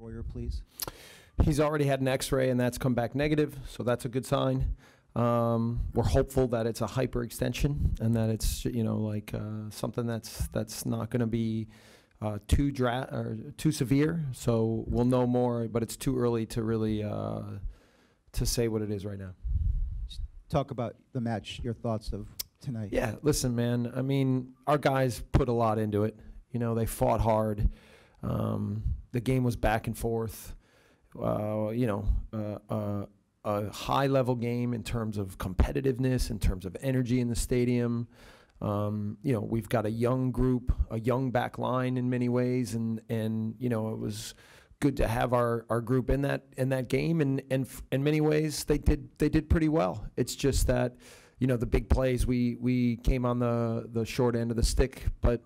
Royer, please. He's already had an X-ray, and that's come back negative, so that's a good sign. We're hopeful that it's a hyperextension and that it's something that's not going to be too severe. So we'll know more, but it's too early to really to say what it is right now. Talk about the match. Your thoughts of tonight. Yeah, listen, man. I mean, our guys put a lot into it. You know, they fought hard. The game was back and forth. A high-level game in terms of competitiveness, in terms of energy in the stadium. We've got a young group, a young back line in many ways, and it was good to have our group in that game. And in many ways, they did pretty well. It's just that, the big plays, we came on the short end of the stick. But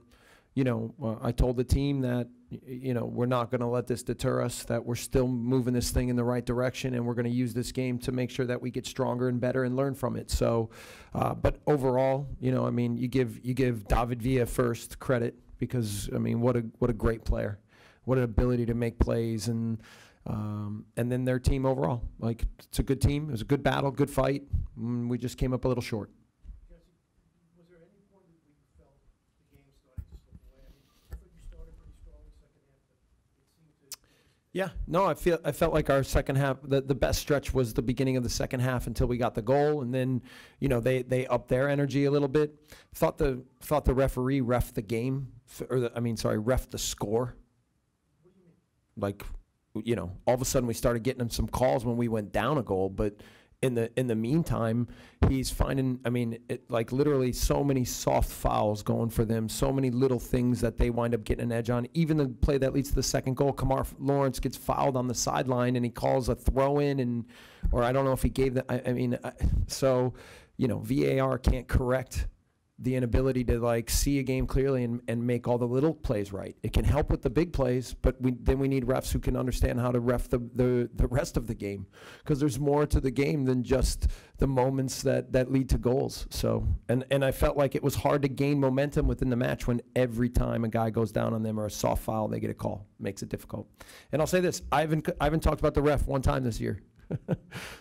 I told the team that we're not going to let this deter us, that we're still moving this thing in the right direction, and we're going to use this game to make sure that we get stronger and better and learn from it. So, but overall, you give David Villa first credit because, what a great player, what an ability to make plays, and then their team overall. Like, it's a good team. It was a good battle, good fight. We just came up a little short. Was there any point that we felt the game started to slip away? I thought you started pretty strong in the second half, but it seemed to. Yeah, no, I felt like our second half, the best stretch was the beginning of the second half until we got the goal, and then they upped their energy a little bit. Thought the referee ref the game, ref the score. What do you mean? Like, all of a sudden we started getting him some calls when we went down a goal, but in the meantime, he's finding, literally so many soft fouls going for them, so many little things that they wind up getting an edge on. Even the play that leads to the second goal, Kamar Lawrence gets fouled on the sideline, and he calls a throw-in, or I don't know if he gave that. VAR can't correct the inability to see a game clearly and make all the little plays right. It can help with the big plays, but then we need refs who can understand how to ref the rest of the game, because there's more to the game than just the moments that lead to goals. So and I felt like it was hard to gain momentum within the match when every time a guy goes down on them or a soft foul, they get a call. Makes it difficult. And I'll say this, I haven't talked about the ref one time this year.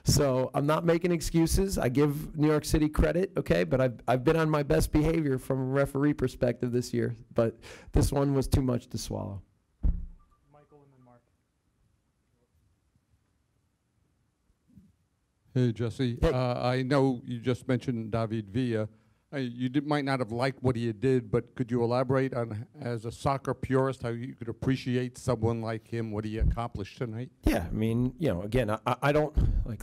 So I'm not making excuses. I give New York City credit, okay, but I've been on my best behavior from a referee perspective this year. But this one was too much to swallow. Michael and then Mark. Hey, Jesse. Hey. I know you just mentioned David Villa. Might not have liked what he did, but could you elaborate on, as a soccer purist, how you could appreciate someone like him, what he accomplished tonight? Yeah, again, I don't,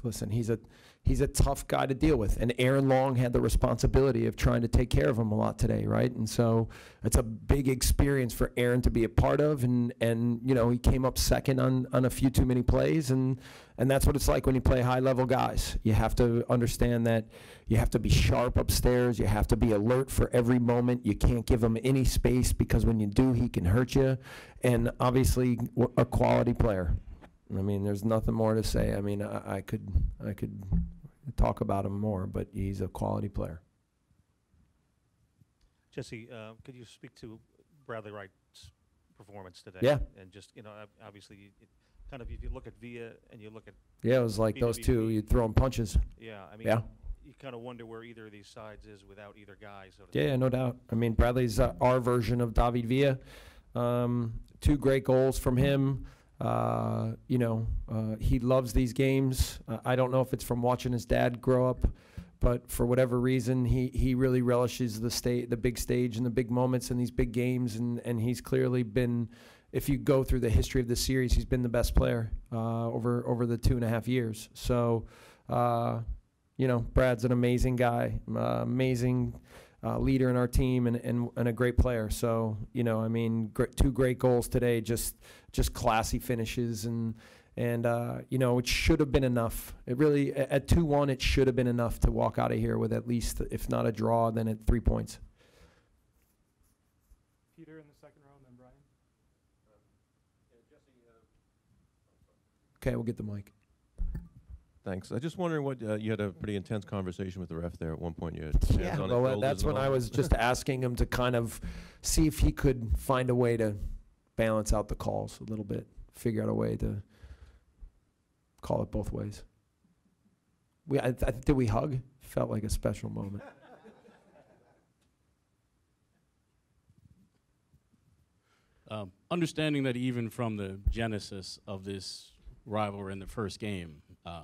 listen, he's a tough guy to deal with, and Aaron Long had the responsibility of trying to take care of him a lot today, right? And so it's a big experience for Aaron to be a part of, and he came up second on a few too many plays, and that's what it's like when you play high-level guys. You have to understand that you have to be sharp upstairs. You have to be alert for every moment. You can't give him any space, because when you do, he can hurt you. And obviously, a quality player. There's nothing more to say. I could talk about him more, but he's a quality player. Jesse, could you speak to Bradley Wright's performance today? Yeah. And just, obviously, kind of, if you look at Villa and you look at. Yeah, it was like those two, you'd throw them punches. Yeah, Yeah. You kind of wonder where either of these sides is without either guy. So Yeah, no doubt. Bradley's our version of David Villa. 2 great goals from him. He loves these games. I don't know if it's from watching his dad grow up, but for whatever reason, he really relishes the big stage and the big moments and these big games, and he's clearly been, if you go through the history of the series, he's been the best player over the 2.5 years. So, Brad's an amazing guy, amazing leader in our team, and a great player. So, 2 great goals today, just classy finishes, and it should have been enough. It really, at 2-1, it should have been enough to walk out of here with at least, if not a draw, then at 3 points. Peter in the second row, and then Brian. Okay, we'll get the mic. Thanks. I just wondering what you had a pretty intense conversation with the ref there at one point. You had hands on his well, shoulders that's and when all I that. was just asking him to kind of see if he could find a way to balance out the calls a little bit. figure out a way to call it both ways. Did we hug? Felt like a special moment. Understanding that even from the genesis of this rivalry in the first game,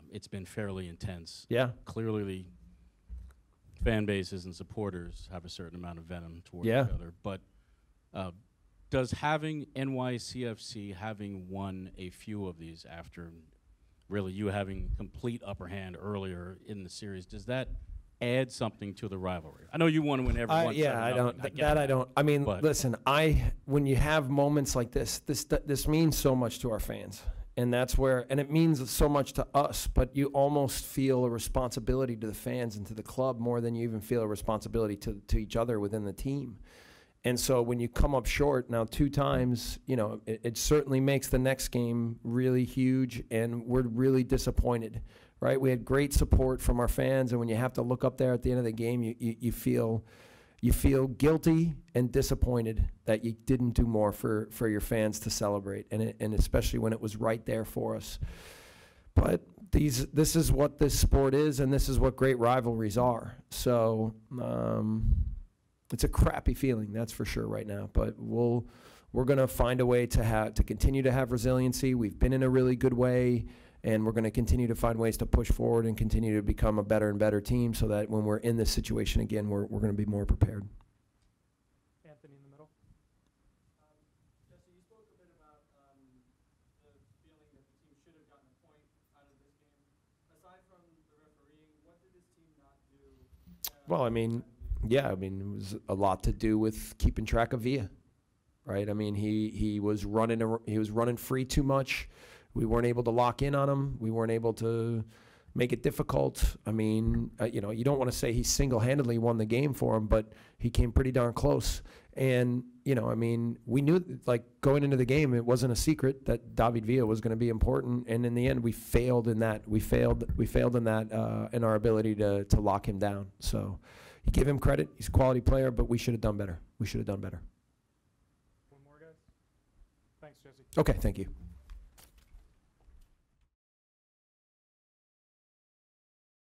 it's been fairly intense. Yeah. Clearly, the fan bases and supporters have a certain amount of venom towards Yeah. each other. But does having NYCFC having won a few of these after really you having complete upper hand earlier in the series, does that add something to the rivalry? I know you want to win every one. Yeah, I don't. I don't. I mean, But- listen. When you have moments like this means so much to our fans, and that's where, and it means so much to us. But you almost feel a responsibility to the fans and to the club more than you even feel a responsibility to each other within the team. And so when you come up short now 2 times, you know, it certainly makes the next game really huge, and we're really disappointed. Right, we had great support from our fans, and when you have to look up there at the end of the game, you feel guilty and disappointed that you didn't do more for your fans to celebrate, and especially when it was right there for us. But this is what this sport is, and this is what great rivalries are. So it's a crappy feeling, that's for sure right now. But we're gonna find a way to continue to have resiliency. We've been in a really good way. And we're going to continue to find ways to push forward and continue to become a better and better team so that when we're in this situation again, we're going to be more prepared. Anthony in the middle. Jesse, you spoke a bit about the feeling that the team should have gotten a point out of this game. Aside from the refereeing, what did this team not do? Well, I mean, yeah, I mean, it was a lot to do with keeping track of Villa, right? I mean, he was running free too much. We weren't able to lock in on him. We weren't able to make it difficult. I mean, you know, you don't want to say he single-handedly won the game for him, but he came pretty darn close. And, you know, I mean, we knew, like, going into the game, it wasn't a secret that David Villa was going to be important. And in the end, we failed in that. We failed in that, in our ability to lock him down. So you give him credit. He's a quality player, but we should have done better. We should have done better. One more, guys. Thanks, Jesse. Okay, thank you.